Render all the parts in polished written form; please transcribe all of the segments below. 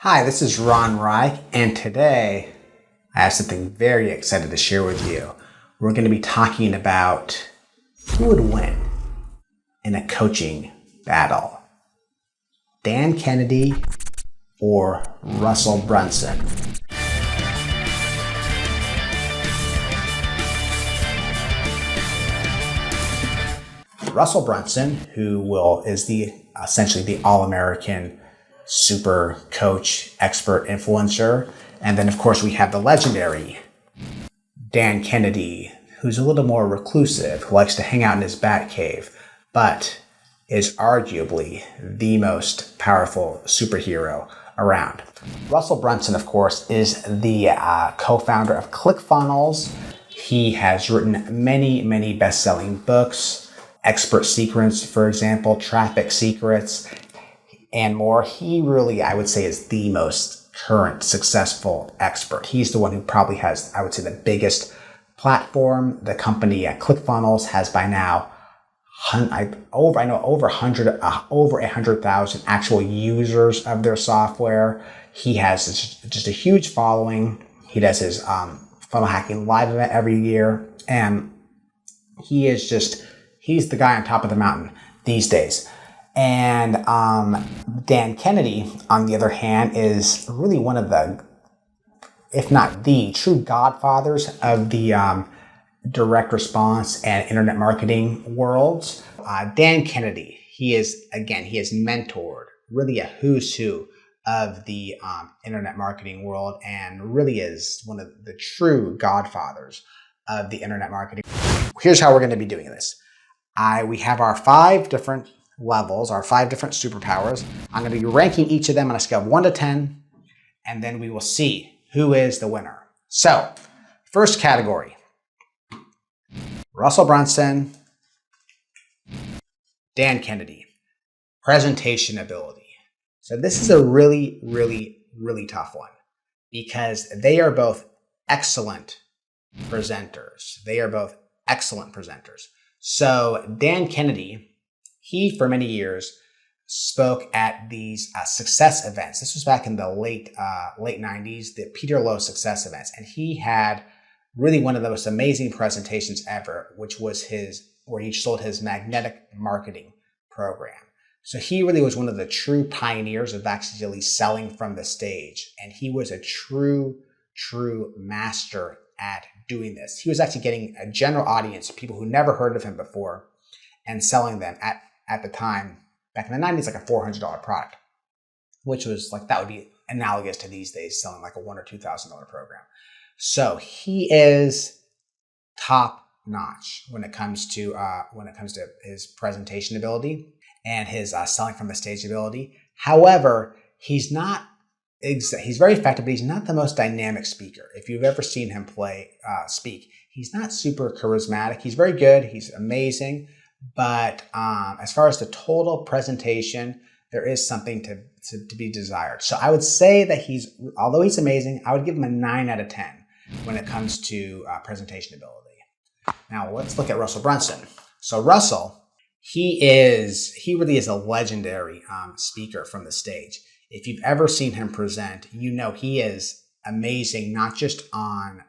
Hi, this is Ron Reich, and today I have something very excited to share with you. We're going to be talking about who would win in a coaching battle, Dan Kennedy or Russell Brunson. Russell Brunson, who is essentially the all-American super coach, expert, influencer. And then, of course, we have the legendary Dan Kennedy, who's a little more reclusive, who likes to hang out in his bat cave, but is arguably the most powerful superhero around. Russell Brunson, of course, is the co-founder of ClickFunnels. He has written many best-selling books, Expert Secrets, for example, Traffic Secrets, and more. He really, I would say, is the most current successful expert. He's the one who probably has, I would say, the biggest platform. The company ClickFunnels has by now over 100,000 actual users of their software. He has just a huge following. He does his funnel hacking live event every year, and he's the guy on top of the mountain these days. And Dan Kennedy, on the other hand, is really one of the, if not the true godfathers of the direct response and internet marketing worlds. Dan Kennedy, he has mentored really a who's who of the internet marketing world, and really is one of the true godfathers of the internet marketing. Here's how we're going to be doing this. We have our 5 different levels, our 5 different superpowers. I'm going to be ranking each of them on a scale of 1 to 10, and then we will see who is the winner. So, first category, Russell Brunson, Dan Kennedy, presentation ability. So this is a really tough one, because they are both excellent presenters. So Dan Kennedy, he, for many years, spoke at these success events. This was back in the late 90s, the Peter Lowe success events. And he had really one of the most amazing presentations ever, which was where he sold his magnetic marketing program. So he really was one of the true pioneers of actually selling from the stage. And he was a true master at doing this. He was actually getting a general audience, people who never heard of him before, and selling them at the time, back in the 90s, like a $400 product, which was like, that would be analogous to these days selling like a $1,000 or $2,000 program. So he is top notch when it comes to his presentation ability and his selling from the stage ability. However, he's very effective, but he's not the most dynamic speaker. If you've ever seen him speak, he's not super charismatic. He's very good. He's amazing. But as far as the total presentation, there is something to be desired. So I would say that although he's amazing, I would give him a 9 out of 10 when it comes to presentation ability. Now let's look at Russell Brunson. So Russell, he really is a legendary speaker from the stage. If you've ever seen him present, you know he is amazing, not just on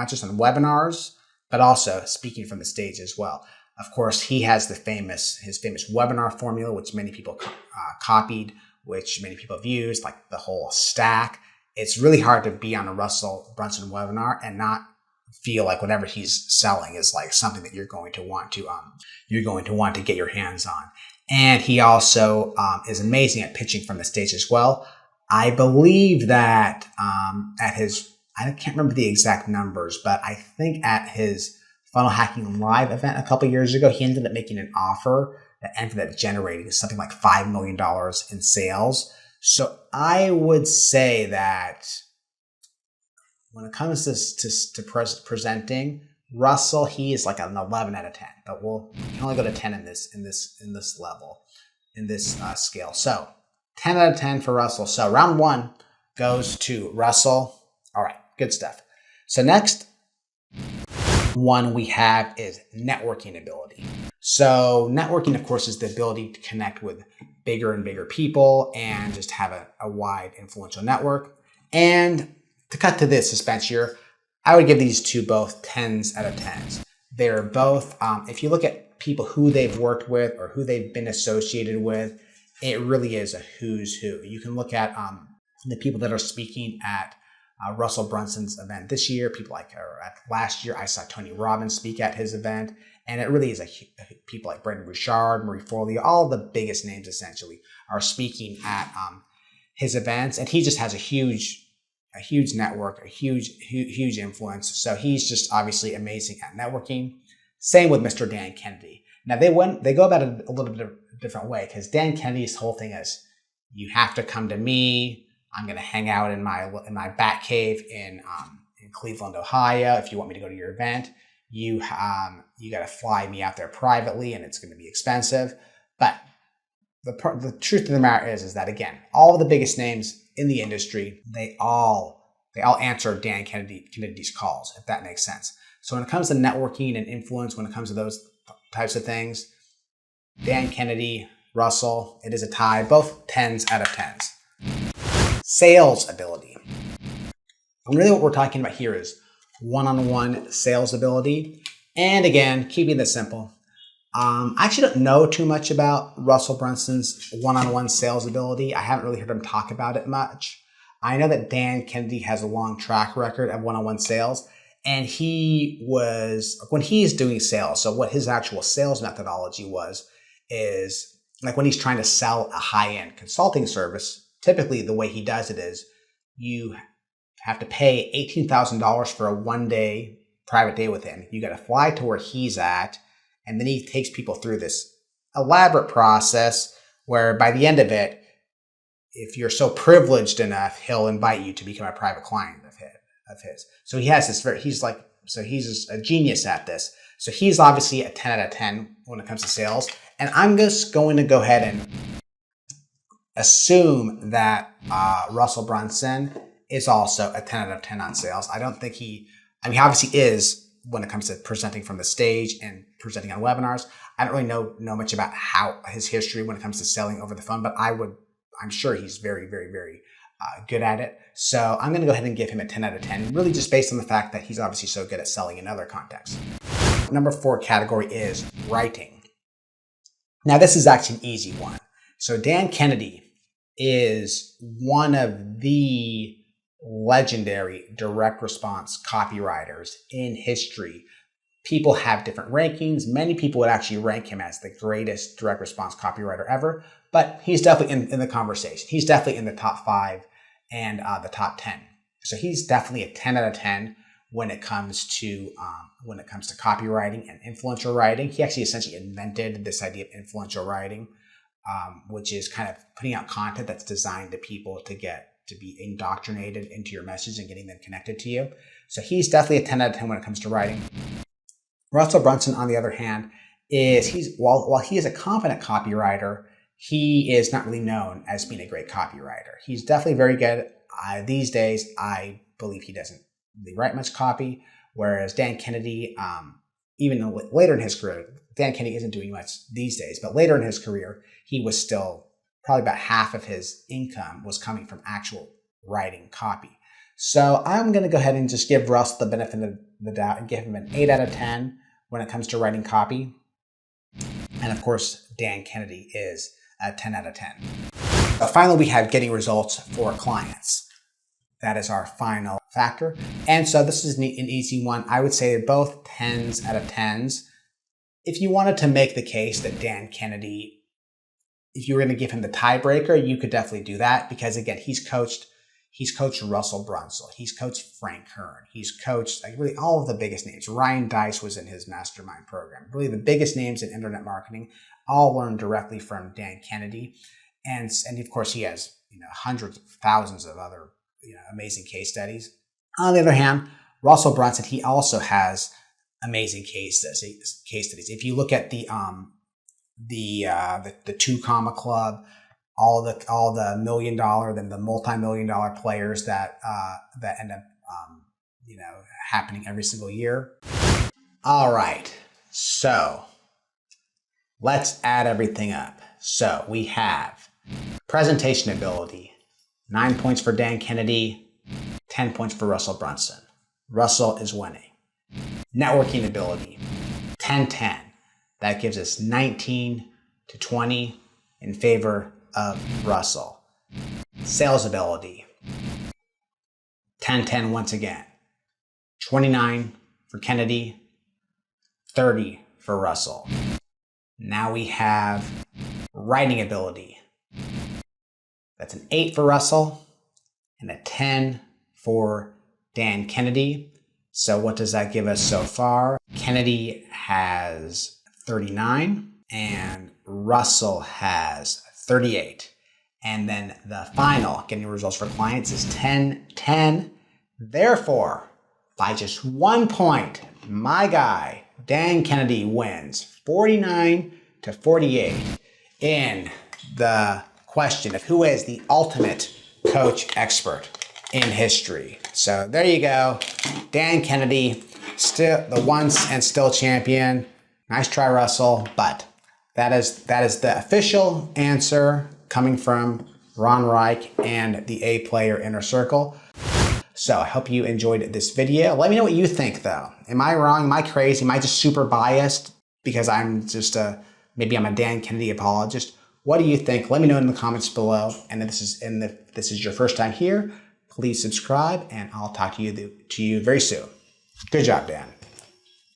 webinars, but also speaking from the stage as well. Of course, he has his famous webinar formula, which many people copied, which many people have used, like the whole stack. It's really hard to be on a Russell Brunson webinar and not feel like whatever he's selling is like something that you're going to want to get your hands on. And he also is amazing at pitching from the stage as well. I believe that I can't remember the exact numbers, but I think at his funnel hacking live event a couple years ago, he ended up making an offer that ended up generating something like $5 million in sales. So I would say that when it comes to presenting, Russell, he is like an 11 out of 10, but we can only go to 10 in this level, in this scale. So 10 out of 10 for Russell. So round 1 goes to Russell. All right, good stuff. So next one we have is networking ability. So networking, of course, is the ability to connect with bigger and bigger people and just have a wide influential network. And to cut to this suspense here, I would give these two both 10s out of 10s. They're both, if you look at people who they've worked with or who they've been associated with, it really is a who's who. You can look at the people that are speaking at Russell Brunson's event this year, people like last year, I saw Tony Robbins speak at his event. And it really is people like Brendon Burchard, Marie Forleo, all the biggest names essentially are speaking at his events. And he just has a huge network, a huge influence. So he's just obviously amazing at networking. Same with Mr. Dan Kennedy. Now they go about it a little bit of a different way because Dan Kennedy's whole thing is you have to come to me. I'm going to hang out in my bat cave in Cleveland, Ohio. If you want me to go to your event, you got to fly me out there privately, and it's going to be expensive. But the truth of the matter is that again, all the biggest names in the industry, they all answer Dan Kennedy's calls, if that makes sense. So when it comes to networking and influence, when it comes to those types of things, Dan Kennedy, Russell, it is a tie, both 10s out of 10s. Sales ability. And really what we're talking about here is one-on-one sales ability. And again, keeping this simple. I actually don't know too much about Russell Brunson's one-on-one sales ability. I haven't really heard him talk about it much. I know that Dan Kennedy has a long track record of one-on-one sales. And when he's doing sales, so what his actual sales methodology is like when he's trying to sell a high-end consulting service, typically the way he does it is you have to pay $18,000 for a one-day private day with him. You got to fly to where he's at, and then he takes people through this elaborate process where by the end of it, if you're so privileged enough, he'll invite you to become a private client of his. So he has this he's a genius at this. So he's obviously a 10 out of 10 when it comes to sales. And I'm just going to go ahead and assume that Russell Brunson is also a 10 out of 10 on sales. I don't think he obviously is when it comes to presenting from the stage and presenting on webinars. I don't really know much about how his history when it comes to selling over the phone, but I'm sure he's very, very, very good at it. So I'm going to go ahead and give him a 10 out of 10, really just based on the fact that he's obviously so good at selling in other contexts. Number 4 category is writing. Now, this is actually an easy one. So Dan Kennedy is one of the legendary direct response copywriters in history. People have different rankings. Many people would actually rank him as the greatest direct response copywriter ever, but he's definitely in the conversation. He's definitely in the top 5 and the top 10. So he's definitely a 10 out of 10 when it comes to copywriting and influential writing. He actually essentially invented this idea of influential writing, which is kind of putting out content that's designed to people to be indoctrinated into your message and getting them connected to you. So he's definitely a 10 out of 10 when it comes to writing. Russell Brunson, on the other hand, while he is a competent copywriter, he is not really known as being a great copywriter. He's definitely very good. These days, I believe he doesn't really write much copy, whereas Dan Kennedy, even later in his career, Dan Kennedy isn't doing much these days, but later in his career, he was still probably about half of his income was coming from actual writing copy. So I'm going to go ahead and just give Russ the benefit of the doubt and give him an 8 out of 10 when it comes to writing copy. And of course, Dan Kennedy is a 10 out of 10. Finally, we have getting results for clients. That is our final factor. And so this is an easy one. I would say both 10s out of 10s. If you wanted to make the case that Dan Kennedy, if you were going to give him the tiebreaker, you could definitely do that because again, he's coached Russell Brunson. He's coached Frank Kern. He's coached really all of the biggest names. Ryan Dice was in his mastermind program. Really the biggest names in internet marketing all learned directly from Dan Kennedy. And of course he has hundreds of thousands of other amazing case studies. On the other hand, Russell Brunson, he also has amazing case studies. If you look at the 2 Comma Club, all the $1 million, then the multi-million dollar players that end up happening every single year. All right, so Let's add everything up. So we have presentation ability, 9 points for Dan Kennedy, 10 points for Russell Brunson. Russell is winning. Networking ability, 10-10. That gives us 19 to 20 in favor of Russell. Sales ability, 10-10 once again. 29 for Kennedy, 30 for Russell. Now we have writing ability. That's an 8 for Russell and a 10 for Dan Kennedy. So what does that give us so far? Kennedy has 39 and Russell has 38. And then the final getting results for clients is 10-10. Therefore, by just 1 point, my guy, Dan Kennedy, wins 49 to 48 in the question of who is the ultimate coach expert in history. So there you go. Dan Kennedy, still the once and still champion. Nice try, Russell, but that is the official answer coming from Ron Reich and the A Player Inner Circle. So I hope you enjoyed this video. Let me know what you think though. Am I wrong? Am I crazy? Am I just super biased because I'm just maybe I'm a Dan Kennedy apologist? What do you think? Let me know in the comments below. And if this is your first time here, please subscribe and I'll talk to you very soon. Good job, Dan.